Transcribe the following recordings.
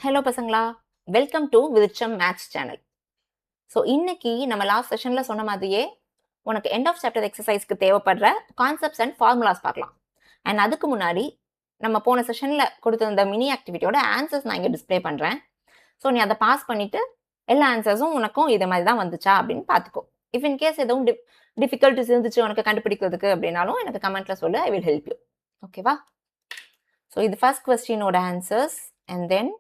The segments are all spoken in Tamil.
ஹலோ பசங்களா, வெல்கம் டு விருட்சம் மேத்ஸ் சேனல். ஸோ இன்னைக்கு நம்ம லாஸ்ட் செஷனில் சொன்ன மாதிரியே உனக்கு எண்ட் ஆஃப் சாப்டர் எக்ஸசைஸ்க்கு தேவைப்படுற கான்செப்ட்ஸ் அண்ட் ஃபார்முலாஸ் பார்க்கலாம். அண்ட் அதுக்கு முன்னாடி நம்ம போன செஷனில் கொடுத்திருந்த மினி ஆக்டிவிட்டியோட ஆன்சர்ஸ் நான் இங்கே டிஸ்பிளே பண்ணுறேன். ஸோ நீ அதை பாஸ் பண்ணிவிட்டு எல்லா ஆன்சர்ஸும் உனக்கும் இதே மாதிரி தான் வந்துச்சா அப்படின்னு பார்த்துக்கோ. இஃப் இன் கேஸ் எதுவும் டிஃபிகல்ட்டிஸ் இருந்துச்சு உனக்கு கண்டுபிடிக்கிறதுக்கு அப்படின்னாலும் எனக்கு கமெண்ட்டில் சொல்லு, ஐ வில் ஹெல்ப் யூ. ஓகேவா? ஸோ இது ஃபர்ஸ்ட் கொஸ்டினோட ஆன்சர்ஸ் அண்ட் தென்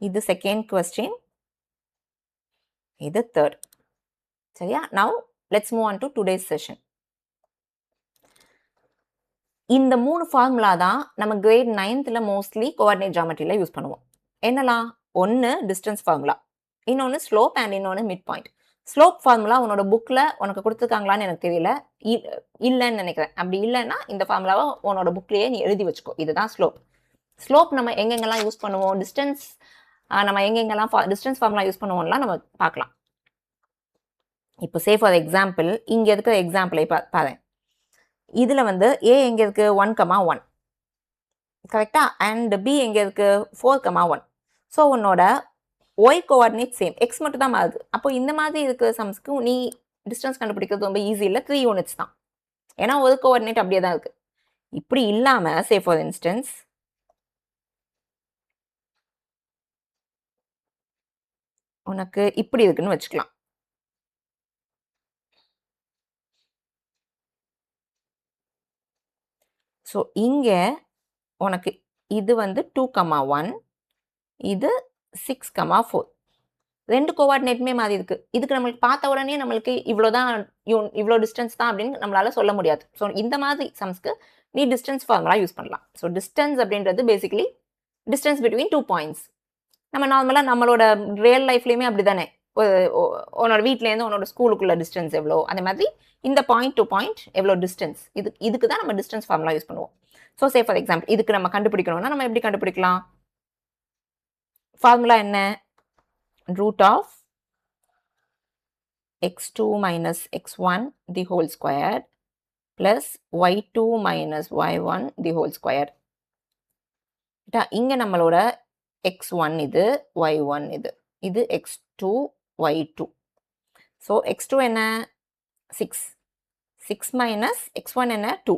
இது செகண்ட் கொஸ்டின், இது தேர்ட். சரியா? Now let's move on to today's session. இந்த 3 ஃபார்முலா தான் நம்ம கிரேட் 9th மோஸ்ட்லி கோஆர்டினேட் ஜியோமெட்ரியில் யூஸ் பண்ணுவோம். என்னலாம்? ஒன்று டிஸ்டன்ஸ் ஃபார்முலா, இன்னொன்று ஸ்லோப் அண்ட் இன்னொன்று மிட் பாயிண்ட். ஸ்லோப் ஃபார்முலா உன்னோட புக்கில் உனக்கு கொடுத்துருக்காங்களான்னு எனக்கு தெரியல, இல்லைன்னு நினைக்கிறேன். அப்படி இல்லைன்னா இந்த ஃபார்முலாவை உன்னோட புக்லேயே நீ எழுதி வச்சுக்கோ. இதுதான் ஸ்லோப். ஸ்லோப் நம்ம எங்கெங்கெல்லாம் யூஸ் பண்ணுவோம், டிஸ்டன்ஸ் நம்ம எங்கெங்கெல்லாம் டிஸ்டன்ஸ் ஃபார்முலா யூஸ் பண்ணுவோம்லாம் நம்ம பார்க்கலாம். இப்போ சே ஃபார் எக்ஸாம்பிள் இங்கே இருக்கிற எக்ஸாம்பிளை பாரு. இதில் வந்து ஏ எங்கே இருக்கு? 1,1 கரெக்டா? அண்ட் பி எங்கே இருக்கு? 4,1. ஸோ உன்னோட ஒய் கோஆர்டினேட் சேம், எக்ஸ் மட்டும் தான் மாறுது. அப்போ இந்த மாதிரி இருக்கிற சம்ஸ்க்கு நீ டிஸ்டன்ஸ் கண்டுபிடிக்கிறது ரொம்ப ஈஸி இல்லை, 3 யூனிட்ஸ் தான். ஏன்னா ஒரு கோஆர்டினேட் அப்படியே தான் இருக்கு. இப்படி இல்லாமல் சே ஃபார் இன்ஸ்டன்ஸ் உனக்கு இப்படி இருக்குன்னு வச்சுக்கலாம். ஸோ இங்கே உனக்கு இது வந்து 2,1, இது 6,4. 2 கோஆர்டினேட்டுமே மாறி இருக்கு. இதுக்கு நம்மளுக்கு பார்த்த உடனே நம்மளுக்கு இவ்வளோதான், இவ்வளோ டிஸ்டன்ஸ் தான் அப்படின்னு நம்மளால சொல்ல முடியாது. ஸோ இந்த மாதிரி சம்ஸ்க்கு நீ டிஸ்டன்ஸ் ஃபார்முலா யூஸ் பண்ணலாம். ஸோ டிஸ்டன்ஸ் அப்படின்றது பேசிக்கலி டிஸ்டன்ஸ் பிட்வீன் 2 பாயிண்ட்ஸ். நம்ம நார்மலாக நம்மளோட ரியல் லைஃப்லேயுமே அப்படி தானே, உன்னோட வீட்டிலேருந்து உன்னோட ஸ்கூலுக்குள்ள டிஸ்டன்ஸ் எவ்வளோ, அந்த மாதிரி இந்த பாயிண்ட் டு பாயிண்ட் எவ்வளோ டிஸ்டன்ஸ், இதுக்கு தான் நம்ம டிஸ்டன்ஸ் ஃபார்முலா யூஸ் பண்ணுவோம். ஸோ சே ஃபார் எக்ஸாம்பிள் இதுக்கு நம்ம கண்டுபிடிக்கணும்னா நம்ம எப்படி கண்டுபிடிக்கலாம்? ஃபார்முலா என்ன? Root of x2 minus x1 the whole square plus y2 minus y1 the whole square. இங்கே நம்மளோட x1 இது, y1 இது x2, y2. ஸோ x2 என்ன? 6. 6 minus x1 என்ன? 2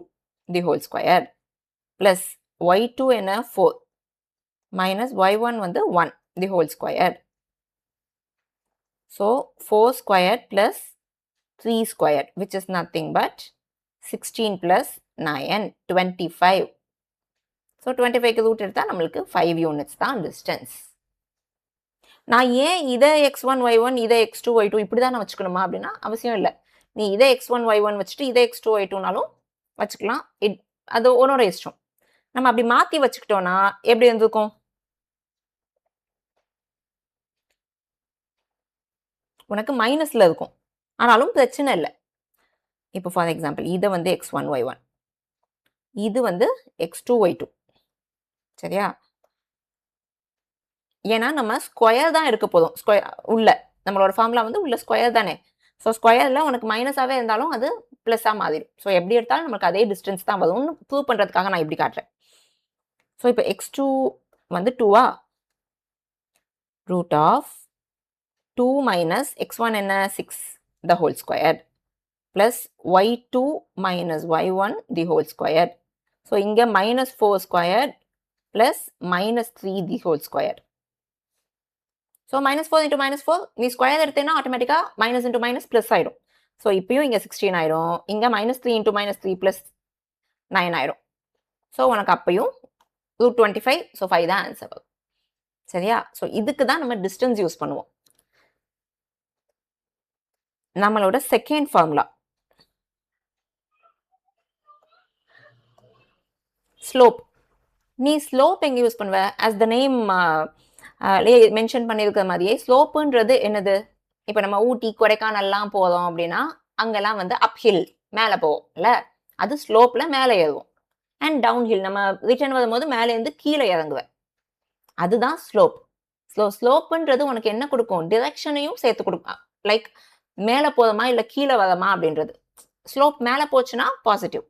the whole square plus y2 என்ன? 4 minus y1 வந்து 1 the whole square. So 4 square plus 3 square which is nothing but 16 plus 9, 25. So 25க்கு root எடுத்தால் நம்மளுக்கு 5 யூனிட்ஸ் தான் டிஸ்டன்ஸ். நான் ஏன் இதை x1 y1 இதை x2 y2 இப்படி தான் நான் வச்சுக்கணுமா அப்படின்னா அவசியம் இல்லை. நீ இதை x1 y1 வச்சுட்டு இதை x2 y2நாலும் வச்சுக்கலாம். அது உன்னோட இஷ்டம். நம்ம அப்படி மாற்றி வச்சுக்கிட்டோம்னா எப்படி இருந்திருக்கும்? உனக்கு மைனஸில் இருக்கும், ஆனாலும் பிரச்சனை இல்லை. இப்போ ஃபார் எக்ஸாம்பிள் இதை வந்து x1 y1, இது வந்து x2 y2. சரியா? ஏன்னா நம்ம ஸ்கொயர் தான் எடுக்க போதும். ஸ்கொயர் உள்ள நம்மளோட ஃபார்முலா வந்து உள்ள ஸ்கொயர் தானே. ஸோ ஸ்கொயரில் உனக்கு மைனஸாகவே இருந்தாலும் அது ப்ளஸ்ஸாக மாறிடும். ஸோ எப்படி எடுத்தாலும் நமக்கு அதே டிஸ்டன்ஸ் தான் வரும்னு ப்ரூவ் பண்ணுறதுக்காக நான் இப்படி காட்டுறேன். ஸோ இப்போ x2 வந்து 2வா? ரூட் ஆஃப் 2 minus x1 என்ன? 6 the whole square plus y2 minus y1 the whole square. So இங்கே -4 square plus -3 the whole square. So -4 into -4 நீ ஸ்கொயர் எடுத்தேன்னா ஆட்டோமேட்டிக்காக மைனஸ் இன்ட்டு மைனஸ் ப்ளஸ் ஆகிடும். ஸோ இப்பயும் இங்கே 16 ஆயிடும், இங்கே -3 into -3 + 9 ஆயிடும். ஸோ உனக்கு அப்பையும் ரூட் 25. ஸோ 5 தான் ஆன்சர் வரும். சரியா? ஸோ இதுக்கு தான் நம்ம டிஸ்டன்ஸ் யூஸ் பண்ணுவோம். நம்மளோட செகண்ட் ஃபார்முலா ஸ்லோப். நீ ஸ்லோப் எங்கே யூஸ் பண்ணுவ? ஆஸ் த நேம் மென்ஷன் பண்ணியிருக்கிற மாதிரியே ஸ்லோப்புன்றது என்னது? இப்போ நம்ம ஊட்டி கொடைக்கானல்லாம் போகிறோம் அப்படின்னா அங்கெல்லாம் வந்து அப்ஹில் மேலே போவோம் இல்லை, அது ஸ்லோப்பில் மேலே ஏறுவோம். அண்ட் டவுன் ஹில் நம்ம ரிட்டர்ன் வரும்போது மேலேருந்து கீழே இறங்குவேன், அதுதான் ஸ்லோப். ஸ்லோப்புன்றது உனக்கு என்ன கொடுக்கும்? டிரெக்ஷனையும் சேர்த்து கொடுக்கும். லைக் மேலே போதமா இல்லை கீழே வரமா அப்படின்றது. ஸ்லோப் மேலே போச்சுன்னா பாசிட்டிவ்,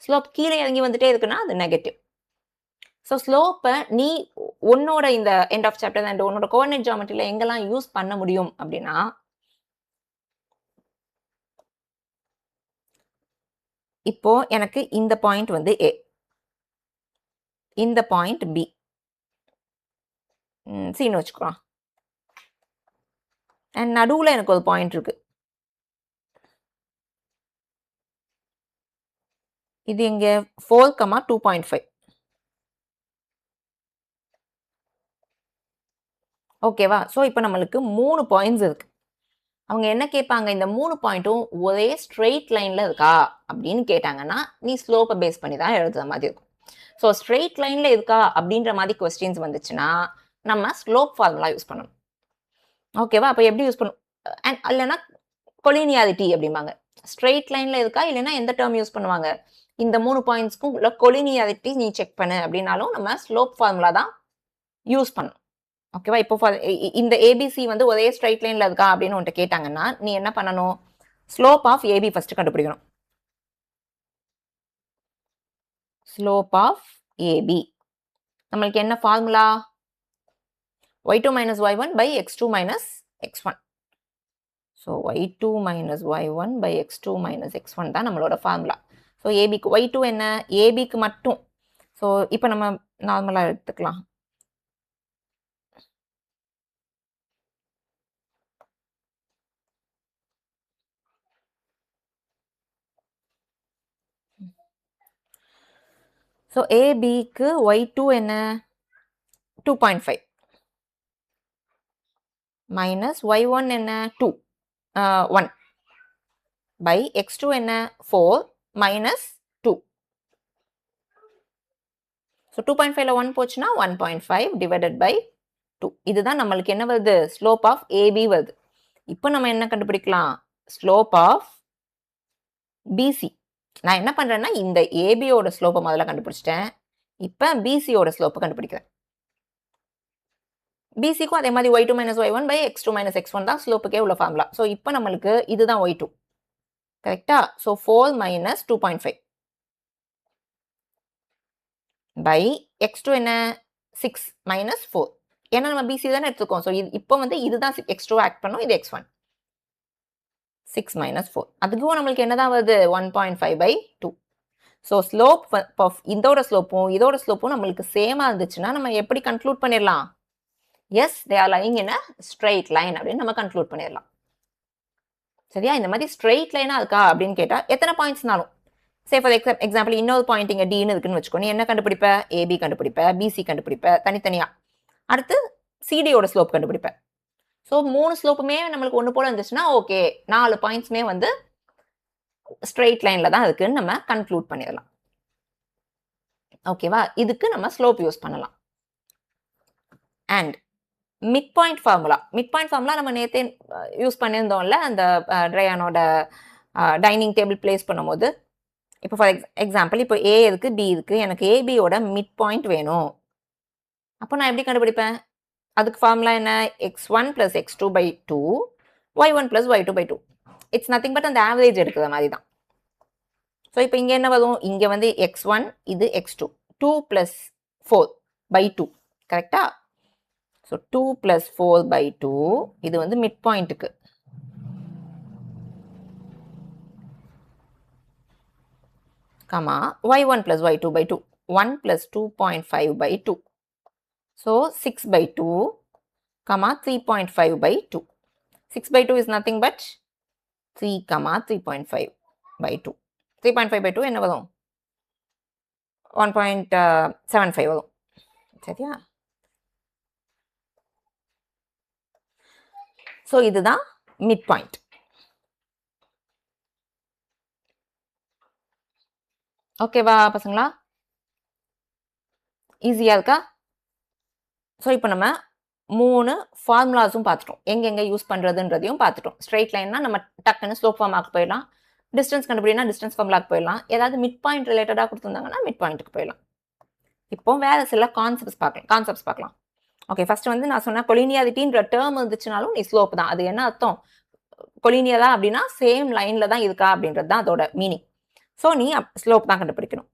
ஸ்லோப் கீழே இறங்கி வந்துட்டே இருக்குன்னா அது நெகட்டிவ். ஸோ ஸ்லோப்பை நீ உன்னோட இந்த எண்ட் ஆஃப் சாப்டர் அண்ட் உன்னோட கோஆர்டினேட் ஜியோமெட்ரியில் எங்கெல்லாம் யூஸ் பண்ண முடியும் அப்படின்னா, இப்போ எனக்கு இந்த பாயிண்ட் வந்து ஏ, இந்த பாயிண்ட் பி, சின்னு வச்சுக்கலாம். அண்ட் நடுவில் எனக்கு ஒரு பாயிண்ட் இருக்கு. இது எங்க 4,2.5. ஓகேவா? ஸோ இப்போ நம்மளுக்கு 3 பாயிண்ட்ஸ் இருக்கு. அவங்க என்ன கேட்பாங்க, இந்த 3 பாயிண்ட்டும் ஒரே ஸ்ட்ரெயிட் லைன்ல இருக்கா அப்படின்னு கேட்டாங்கன்னா, நீ ஸ்லோப்பை பேஸ் பண்ணி தான் எழுதுற மாதிரி இருக்கும். ஸோ ஸ்ட்ரெயிட் லைன்ல இருக்கா அப்படின்ற மாதிரி கொஸ்டின்ஸ் வந்துச்சுன்னா நம்ம ஸ்லோப் ஃபார்முலா யூஸ் பண்ணணும். ஓகேவா? அப்போ எப்படி யூஸ் பண்ணும்? அண்ட் இல்லைன்னா கொலினியாரிட்டி அப்படிம்பாங்க. ஸ்ட்ரெயிட் லைன்ல இருக்கா, இல்லைன்னா எந்த டேர்ம் யூஸ் பண்ணுவாங்க, இந்த 3 பாயிண்ட்ஸ்க்கும் உள்ள கொலினியாரிட்டி நீ செக் பண்ணு அப்படின்னாலும் நம்ம ஸ்லோப் ஃபார்முலா தான் யூஸ் பண்ணணும். ஓகேவா? இப்போ இந்த ஏபிசி வந்து ஒரே ஸ்ட்ரைட் லைன்ல இருக்கா அப்படின்னு உன்கிட்ட கேட்டாங்கன்னா நீ என்ன பண்ணணும், ஸ்லோப் ஆஃப் ஏபி ஃபர்ஸ்ட் கண்டுபிடிக்கணும். ஸ்லோப் ஆஃப் ஏபி நம்மளுக்கு என்ன formula, y2 minus y1 by x2 minus x1. So y2 minus y1 by x2 minus x1 தான் நம்மளோட ஃபார்முலா. ஸோ ஏபிக்கு y2 என்ன, ஏபிக்கு மட்டும். ஸோ இப்போ நம்ம நார்மலாக எடுத்துக்கலாம். ஸோ ஏபிக்கு y2 என்ன 2.5 மைனஸ் y1 என்ன 2 1 by x2 என்ன 4 மைனஸ் 2. ஸோ 2.5ல 1 போச்சுன்னா 1.5 டிவைடட் பை 2. இதுதான் நம்மளுக்கு என்ன வருது, ஸ்லோப் ஆஃப் ஏபி வருது. இப்போ நம்ம என்ன கண்டுபிடிக்கலாம், ஸ்லோப் ஆஃப் பிசி. நான் என்ன பண்றேன்னா இந்த ஏபியோட ஸ்லோப்பை முதல்ல கண்டுபிடிச்சிட்டேன். இப்போ பிசியோட ஸ்லோப்பை கண்டுபிடிக்கிறேன். பிசிக்கும் அதே மாதிரி y2 minus y1 by x2 minus x1 தான் ஸ்லோப்புக்கே உள்ள ஃபார்முலா. ஸோ இப்போ நம்மளுக்கு இதுதான் y2 கரெக்டா. ஸோ 4 minus 2.5 by x2 என்ன 6 minus 4. ஏன்னா நம்ம பிசி தானே எடுத்துக்கோம். ஸோ இப்போ வந்து இதுதான் x2 ஆக்ட் பண்ணும், இது x1. 6 minus 4 அதுக்கும் நம்மளுக்கு என்னதான் வருது 1.5 by 2. ஸோ ஸ்லோப் இதோட ஸ்லோப்பும் நம்மளுக்கு சேமா இருந்துச்சுன்னா நம்ம எப்படி கன்க்ளூட் பண்ணிடலாம், yes they are lying in a straight line அப்படின்னு நம்ம கன்க்ளூட் பண்ணிடலாம். சரியா? இந்த மாதிரி ஸ்ட்ரெயிட் லைனா இருக்கா அப்படின்னு கேட்டா எத்தனை பாயிண்ட்ஸ்னாலும், சே ஃபார் எக்ஸாம்பிள் இன்னொரு பாயிண்ட் இங்க டின்னு இருக்குன்னு வச்சுக்கோ, நீ என்ன கண்டுபிடிப்ப, ஏபி கண்டுபிடிப்ப, பிசி கண்டுபிடிப்ப தனித்தனியா. அடுத்து சிடியோட ஸ்லோப் கண்டுபிடிப்ப. ஸோ 3 ஸ்லோப்புமே நம்மளுக்கு ஒன்று போல இருந்துச்சுன்னா ஓகே, 4 பாயிண்ட்ஸ்மே வந்து ஸ்ட்ரெயிட் லைன்ல தான் இருக்குன்னு நம்ம கன்க்ளூட் பண்ணிடலாம். ஓகேவா? இதுக்கு நம்ம ஸ்லோப் யூஸ் பண்ணலாம். அண்ட் மிட் பாயிண்ட் ஃபார்முலா நம்ம நேத்தே யூஸ் பண்ணியிருந்தோம்ல, அந்த ட்ரையானோட டைனிங் டேபிள் பிளேஸ் பண்ணும்போது. இப்போ ஃபார் எக்ஸாம்பிள் இப்போ ஏ இருக்கு, பி இருக்கு, எனக்கு ஏபியோட மிட் பாயிண்ட் வேணும். அப்போ நான் எப்படி கண்டுபிடிப்பேன், அதுக்கு ஃபார்முலா என்ன, x1 plus x2 by 2 y1 plus y2 by 2. It's nothing but அந்த ஆவரேஜ் எடுக்கிற மாதிரி தான். ஸோ இப்போ இங்கே என்ன வரும், இங்கே வந்து x1 இது x2 2 plus 4 by 2 கரெக்டா. ஸோ 2 plus 4 by 2 இது வந்து மிட் பாயிண்ட்டுக்கு. Comma y1 plus y2 by 2 1 plus 2.5 by 2. So 6 by 2 comma 3.5 by 2. 6 by 2 is nothing but 3 comma 3.5 by 2. 3.5 by 2 என்ன வரும், 1.75 வரும். சரியா? ஸோ இதுதான் மிட் பாயிண்ட். ஓகேவா பசங்களா? ஈஸியா இருக்கா? ஸோ இப்போ நம்ம 3 ஃபார்முலாஸும் பார்த்துட்டோம், எங்கெங்கே யூஸ் பண்ணுறதுன்றதையும் பார்த்துட்டோம். ஸ்ட்ரெயிட் லைன்னா நம்ம டக்குன்னு ஸ்லோப் ஃபார்முலாக்கு போயிடலாம், டிஸ்டன்ஸ் கண்டுபிடினா டிஸ்டன்ஸ் ஃபார்முலாக்கு போயிடலாம், ஏதாவது மிட் பாயிண்ட் ரிலேட்டடாக கொடுத்துருந்தாங்கன்னா மிட் பாயிண்ட்டுக்கு போயிடலாம். இப்போ வேறு சில கான்செப்ட்ஸ் பார்க்கலாம். ஓகே, ஃபர்ஸ்ட் வந்து நான் சொன்ன கொலினியாரிட்டின்ற டேர்ம் இருந்துச்சுனாலும் நீ ஸ்லோப் தான். அது என்ன அர்த்தம், கொலினியரா அப்படின்னா சேம் லைனில் தான் இருக்கா அப்படின்றது தான் அதோட மீனிங். ஸோ நீ ஸ்லோப் தான் கண்டுபிடிக்கணும்.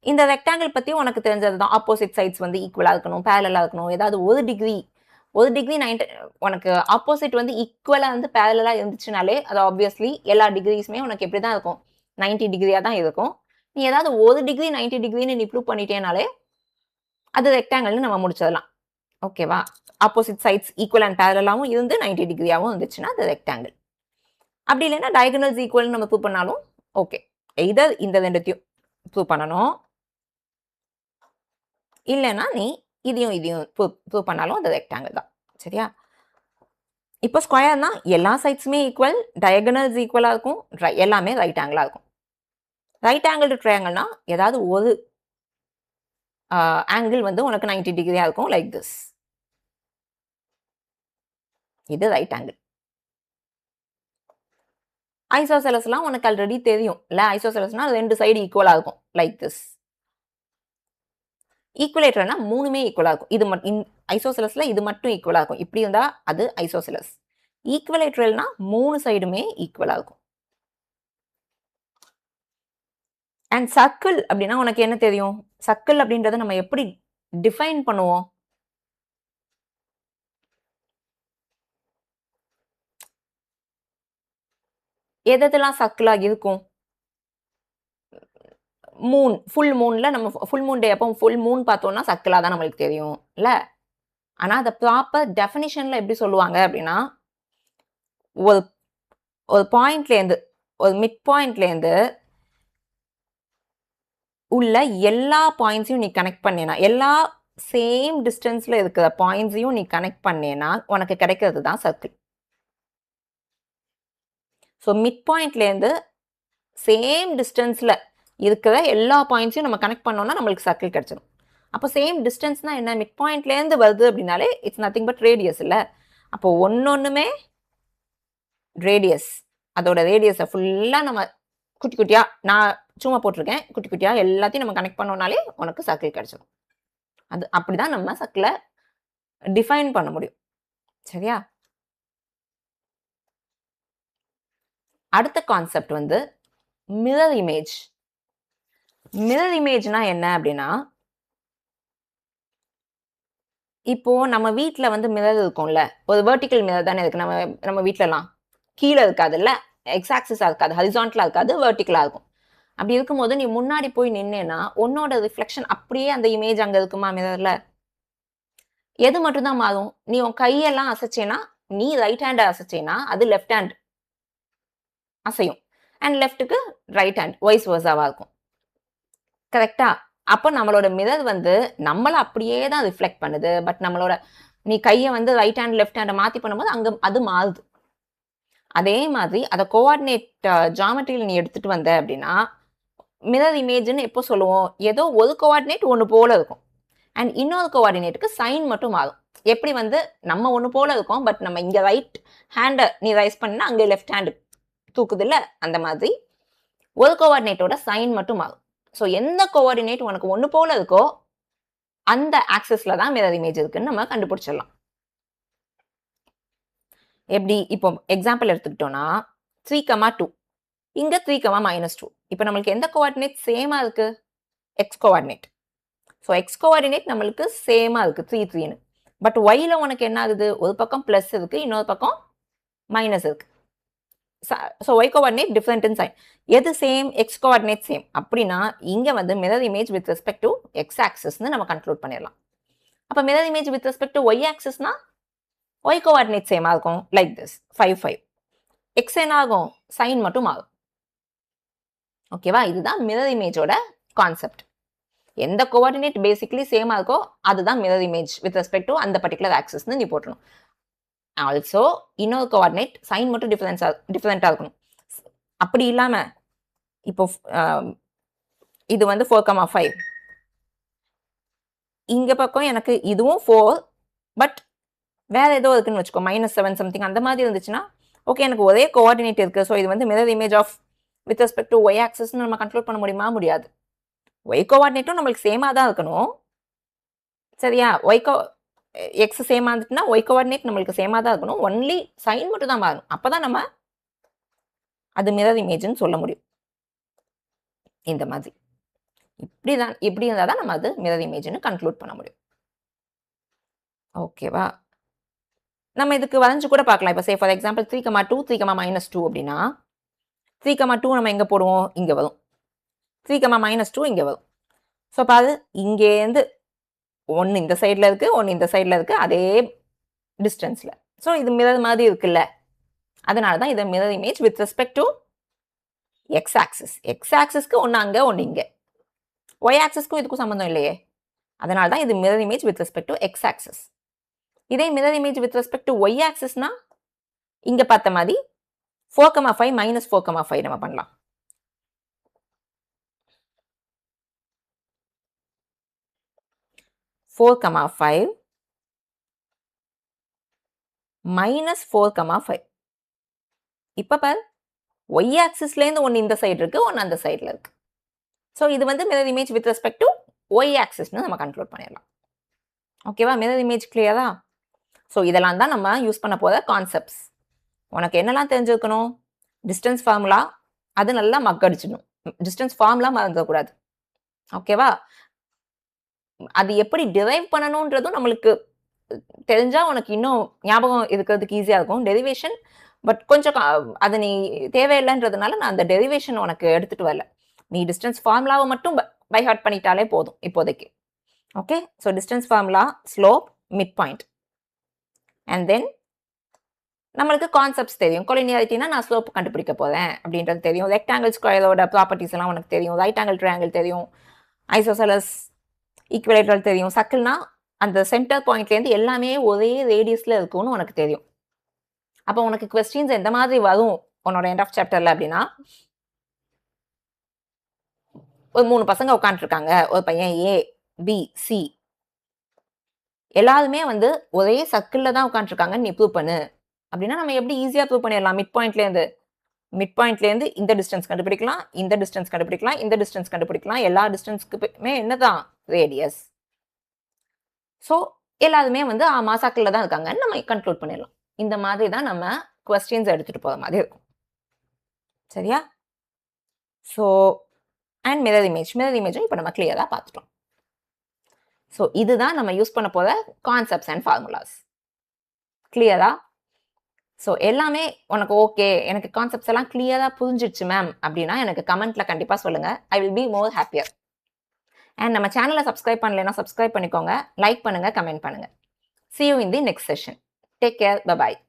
இந்த ரெக்டாங்கிள் பத்தி உனக்கு தெரிஞ்சது தான். ஆப்போசிட் சைட்ஸ் வந்து ஈக்குவலா இருக்கணும், பேரலலா இருக்கணும். ஏதாவது ஒரு டிகிரி 90 உனக்கு ஆப்போசிட் வந்து ஈக்குவலா வந்து பேரலலா இருந்துச்சுனாலே அது ஆப்வியஸ்லி எல்லா டிகிரிஸுமே உனக்கு எப்படி தான் இருக்கும்? 90 டிகிரியா தான் இருக்கும். நீ ஏதாவது ஒரு டிகிரி 90 டிகிரின்னு நீ ப்ரூவ் பண்ணிட்டேனாலே அது ரெக்டாங்கிள்னு நம்ம முடிச்சிடலாம். ஓகேவா? ஆப்போசிட் சைட்ஸ் ஈக்குவல் அண்ட் பேரலாவும் இருந்து 90 டிகிரியாவும் இருந்துச்சுன்னா அது ரெக்டாங்கிள். அப்படி இல்லைன்னா டயகனல்ஸ் ஈக்குவல்னு நம்ம ப்ரூவ் பண்ணாலும் ஓகே. எய்தர் இந்த ரெண்டுத்தையும் ப்ரூவ் பண்ணணும். இல்லைன்னா நீ இதையும் ப்ரூவ் பண்ணாலும் அது ரெக்டாங்கிள் தான். சரியா? இப்போ ஸ்கொயர்னா எல்லா சைட்ஸுமே ஈக்குவல், டயகனல்ஸ் ஈக்குவலா இருக்கும், எல்லாமே ரைட் ஆங்கிளா இருக்கும். ரைட் ஆங்கிள் ட்ரையாங்கிள்னா ஏதாவது ஒரு ஆங்கிள் வந்து உனக்கு 90 டிகிரியா இருக்கும், லைக் திஸ். இது ரைட் ஆங்கிள். ஐசோசெலஸ்லாம் உனக்கு ஆல்ரெடி தெரியும் இல்ல? ஐசோசெலஸ்னா ரெண்டு சைடு ஈக்குவலா இருக்கும், லைக் திஸ். ஈக்குவலேட்டர்னா மூணுமே ஈக்குவலா இருக்கும். இது ஐசோசெலஸ்ல இது மட்டும் ஈக்குவலா இருக்கும். இப்படி இருந்தா அது ஐசோசெலஸ். ஈக்குவலேட்டரல்னா மூணு சைடுமே ஈக்குவலா இருக்கும். அண்ட் சர்க்கிள் அப்படின்னா உனக்கு என்ன தெரியும்? சர்க்கிள் அப்படின்றத நம்ம எப்படி டிஃபைன் பண்ணுவோம்? எதெல்லாம் சர்க்கிளா இருக்கும்? மூன், ஃபுல் மூன்ல நம்ம ஃபுல் மூன் டே அப்போ ஃபுல் மூன் பார்த்தோம்னா சர்க்கிளா தான் நம்மளுக்கு தெரியும் இல்ல? ஆனா அத ப்ராப்பர் டெஃபினிஷன்ல எப்படி சொல்லுவாங்க அப்படின்னா, ஒரு ஒரு பாயிண்ட்லேருந்து ஒரு மிட் பாயிண்ட்லேருந்து உள்ள எல்லா பாயிண்ட்ஸையும் நீ கனெக்ட் பண்ணேனா, எல்லா சேம் டிஸ்டன்ஸ்ல இருக்கிற பாயிண்ட்ஸையும் நீ கனெக்ட் பண்ணேனா உனக்கு கிடைக்கிறது தான் சர்க்கிள். ஸோ மிட் பாயிண்ட்லேருந்து சேம் டிஸ்டன்ஸ்ல இருக்கிற எல்லா பாயிண்ட்ஸையும் நம்ம கனெக்ட் பண்ணோம்னா நம்மளுக்கு சர்க்கிள் கிடைச்சிடும். அப்போ சேம் டிஸ்டன்ஸ்னா என்ன? மிட் பாயிண்ட்லேருந்து வருது அப்படின்னாலே இட்ஸ் நத்திங் பட் ரேடியஸ் இல்லை? அப்போ ஒன்னொன்னுமே ரேடியஸ். அதோட ரேடியஸை ஃபுல்லாக நம்ம குட்டி குட்டியா, நான் சும்மா போட்டிருக்கேன், குட்டி குட்டியா எல்லாத்தையும் நம்ம கனெக்ட் பண்ணோம்னாலே உனக்கு சர்க்கிள் கிடைச்சிடும். அது அப்படிதான் நம்ம சர்க்கிளை டிஃபைன் பண்ண முடியும். சரியா? அடுத்த கான்செப்ட் வந்து மிரர் இமேஜ். மிரர் இமேஜ்னா என்ன அப்படின்னா, இப்போ நம்ம வீட்ல வந்து மிரர் இருக்கும்ல, ஒரு வெர்டிக்கல் மிரர் தானே இருக்கு நம்ம வீட்லலாம். கீழே இருக்காதுல்ல, எக்ஸ் ஆக்சிஸா இருக்காது, ஹரிசான்டலா இருக்காது, வெர்டிக்கலா இருக்கும். அப்படி இருக்கும்போது நீ முன்னாடி போய் நின்னேன்னா உன்னோட ரிஃப்ளெக்ஷன் அப்படியே அந்த இமேஜ் அங்க இருக்குமா மிரர்ல? எது மட்டும் தான் மாறும்? நீ உன் கையெல்லாம் அசைச்சேன்னா, நீ ரைட் ஹேண்ட அசைச்சேன்னா அது லெஃப்ட் ஹேண்ட் அசையும். அண்ட் லெஃப்ட்டுக்கு ரைட் ஹேண்ட் வைஸ் வர்சாவா இருக்கும். கரெக்ட்டா? அப்போ நம்மளோட மிரர் வந்து நம்மள அப்படியே தான் ரிஃப்ளெக்ட் பண்ணுது. பட் நம்மளோட நீ கைய வந்து ரைட் ஹேண்ட், லெஃப்ட் ஹேண்ட மாத்தி பண்ணும்போது அங்க அது மாறுது. அதே மாதிரி அத கோஆர்டினேட் ஜியாமெட்ரியில நீ எடுத்துட்டு வந்த அப்படின்னா, மிரர் இமேஜ்ன்னு எப்போ சொல்லுவோம்? ஏதோ ஒரு கோஆர்டினேட் ஒண்ணு போல இருக்கும். அண்ட் இன்னொரு கோஆர்டினேட்டுக்கு சைன் மட்டும் மாறும். எப்படி வந்து நம்ம ஒண்ணு போல இருக்கோம். பட் நம்ம இங்க ரைட் ஹேண்ட நீ ரைஸ் பண்ணா அங்க லெஃப்ட் ஹேண்ட் தூக்குதுல்ல? அந்த மாதிரி ஒரு கோஆர்டினேட்டோட சைன் மட்டும் மாறும். ஸோ எந்த கோஆர்டினேட் உனக்கு ஒண்ணு போல இருக்கோ, அந்த ஆக்சிஸ்ல தான் மிரர் இமேஜ் இருக்குன்னு நம்ம கண்டுபிடிச்சிடலாம். எப்படி? இப்போ எக்ஸாம்பிள் எடுத்துக்கிட்டோம்னா 3, 2 இங்க 3, -2. இப்போ நம்மளுக்கு எந்த கோஆர்டினேட் சேமா இருக்கு? X coordinate. So X coordinate நம்மளுக்கு சேமா இருக்கு 3, 3ன்னு. பட் ஒய்ல உனக்கு என்ன ஆகுது? ஒரு பக்கம் பிளஸ் இருக்கு, இன்னொரு பக்கம் மைனஸ் இருக்கு. So Y coordinate different in sign. எது சேம்? X coordinate same. அப்படின்னா இங்க வந்து mirror image with respect to X ஆக்சிஸ்னு நம்ம கன்க்ளூட் பண்ணிடலாம். அப்போ mirror image with respect to Y ஆக்சிஸ்னா ஒய் கோஆர்டினேட் சேமா இருக்கும், லைக் திஸ் 5, 5. எக்ஸ் என்ன ஆகும்? சைன் மட்டும் ஆகும். ஓகேவா? இதுதான் மிரர் இமேஜோட கான்செப்ட். எந்த கோஆர்டினேட் பேசிக்கலி சேமா இருக்கோ அதுதான் mirror image with respect to அந்த பர்டிகுலர் ஆக்சிஸ்னு நீ போட்டணும். ஆல்சோ இன்னொரு கோஆர்டினேட் சைன் மட்டும் டிஃபரெண்டா இருக்கணும். அப்படி இல்லாம இப்போ இது வந்து 4, 5. இங்க பக்கம் எனக்கு இதுவும் 4 பட் வேற ஏதோ இருக்குன்னு வச்சுக்கோ, -7 சம்திங் அந்த மாதிரி இருந்துச்சுன்னா ஓகே, எனக்கு ஒரே கோஆர்டினேட் இருக்கு. ஸோ இது வந்து mirror image of with respect to Y ஆக்சிஸ்னு நம்ம கன்க்ளூட் பண்ண முடியுமா? முடியாது. ஒய் கோஆர்டினேட்டும் நம்மளுக்கு சேமா தான் இருக்கணும். சரியா? எக்ஸ் சேமா இருந்துச்சுன்னா ஒய் கோஆர்டினேட் நம்மளுக்கு சேமா தான் இருக்கணும். ஒன்லி சைன் மட்டும் தான் மாறும். அப்பதான் நம்ம அது மிரர் இமேஜ்னு சொல்ல முடியும். இந்த மாதிரி. இப்படி இருந்தால் தான் நம்ம அது மிரர் இமேஜ்னு கன்க்ளூட் பண்ண முடியும். ஓகேவா? நம்ம இதுக்கு வரைஞ்சு கூட பார்க்கலாம். இப்போ ஃபார் எக்ஸாம்பிள் 3,2 3,-2 அப்படின்னா 3,2 நம்ம எங்கே போடுவோம்? இங்கே வரும். 3,-2 இங்கே வரும். ஸோ அப்போ அது இங்கேருந்து ஒன்று இந்த சைடில் இருக்குது, ஒன்று இந்த சைடில் இருக்குது, அதே டிஸ்டன்ஸில். ஸோ இது மிரர் மாதிரி இருக்குல்ல, அதனால தான் இது mirror image with respect to X axis. X ஆக்சிஸ்க்கு ஒன்று அங்கே, ஒன்று இங்கே. ஒய் ஆக்சிஸ்க்கும் இதுக்கும் சம்மந்தம் இல்லையே, அதனால தான் இது mirror image with respect to X axis. இதே mirror image with respect to Y ஆக்சிஸ்னா இங்கே பார்த்த மாதிரி 4,5 - 4,5 நம்ம பண்ணலாம். -4,5 -4,5. இப்போ பார், ஒய் ஆக்சிஸ்லேருந்து ஒன்று இந்த சைடு இருக்கு, ஒன்று அந்த சைடில் இருக்கு. ஸோ இது வந்து mirror image with respect to Y ஆக்சிஸ்னு நம்ம கன்க்ளூட் பண்ணிடலாம். ஓகேவா? மிரர் இமேஜ் கிளியரா? ஸோ இதெல்லாம் தான் நம்ம யூஸ் பண்ண போகிற கான்செப்ட்ஸ். உனக்கு என்னெல்லாம் தெரிஞ்சிருக்கணும்? டிஸ்டன்ஸ் ஃபார்முலா, அது நல்லா மக்கடிச்சிடணும். டிஸ்டன்ஸ் ஃபார்முலா மறந்துடக்கூடாது. ஓகேவா? அது எப்படி டிரைவ் பண்ணணுன்றதும் நம்மளுக்கு தெரிஞ்சா உனக்கு இன்னும் ஞாபகம் இருக்கிறதுக்கு ஈஸியாக இருக்கும். டெரிவேஷன் பட் கொஞ்சம் அது நீ தேவையில்லைன்றதுனால நான் அந்த டெரிவேஷன் உனக்கு எடுத்துட்டு வரல. நீ டிஸ்டன்ஸ் ஃபார்முலாவை மட்டும் பை ஹார்ட் பண்ணிட்டாலே போதும் இப்போதைக்கு. Okay, so distance formula, slope, mid point, and then நம்மளுக்கு கான்செப்ட்ஸ் தெரியும். கொலினியாரிட்டினா நான் ஸ்லோப் கண்டுபிடிக்க போகிறேன் அப்படின்றது தெரியும். ரெக்டாங்கிள் ஸ்கொயரோட ப்ராப்பர்ட்டிஸ் எல்லாம் உனக்கு தெரியும். ரைட் ஆங்கிள் ட்ரையாங்கிள் தெரியும். ஐசோசெலஸ் ஈக்குவலேட்டரல் தெரியும். சர்க்கிள்னா அந்த சென்டர் பாயிண்ட்லேருந்து எல்லாமே ஒரே ரேடியஸில் இருக்கும்னு உனக்கு தெரியும். அப்போ உனக்கு கொஸ்டின்ஸ் எந்த மாதிரி வரும் உன்னோட எண்ட் ஆஃப் சாப்டரில் அப்படின்னா, ஒரு 3 பசங்க உட்காந்துருக்காங்க. ஒரு பையன் ஏ, பி, சி, எல்லாருமே வந்து ஒரே சர்க்கிளில் தான் உட்காந்துருக்காங்கன்னு நீ ப்ரூவ் பண்ணு அப்படின்னா நம்ம எப்படி ஈஸியாக ப்ரூவ் பண்ணிடலாம்? மிட் பாயிண்ட்லேருந்து இந்த டிஸ்டன்ஸ் கண்டுபிடிக்கலாம், இந்த டிஸ்டன்ஸ் கண்டுபிடிக்கலாம், இந்த டிஸ்டன்ஸ் கண்டுபிடிக்கலாம். எல்லா டிஸ்டன்ஸ்க்குமே என்னதான் ரேடியஸ். ஸோ எல்லாருமே வந்து சர்க்கிளில் தான் இருக்காங்கன்னு நம்ம கன்க்ளூட் பண்ணிடலாம். இந்த மாதிரி தான் நம்ம கொஸ்டின்ஸ் எடுத்துகிட்டு போகிற மாதிரி இருக்கும். சரியா? ஸோ அண்ட் மிரர் இமேஜும் இப்போ நம்ம கிளியராக பார்த்துட்டோம். ஸோ இதுதான் நம்ம யூஸ் பண்ண போகிற கான்செப்ட்ஸ் அண்ட் ஃபார்முலாஸ். கிளியரா? ஸோ எல்லாமே உனக்கு ஓகே, எனக்கு கான்செப்ட்ஸ் எல்லாம் கிளியராக புரிஞ்சிடுச்சு மேம் அப்படின்னா எனக்கு கமெண்ட்டில் கண்டிப்பாக சொல்லுங்கள். I will be more happier. And நம்ம சேனலை சப்ஸ்கிரைப் பண்ணலைன்னா சப்ஸ்கிரைப் பண்ணிக்கோங்க, லைக் பண்ணுங்கள், கமெண்ட் பண்ணுங்கள். See you in the next session. Take care. Bye-bye.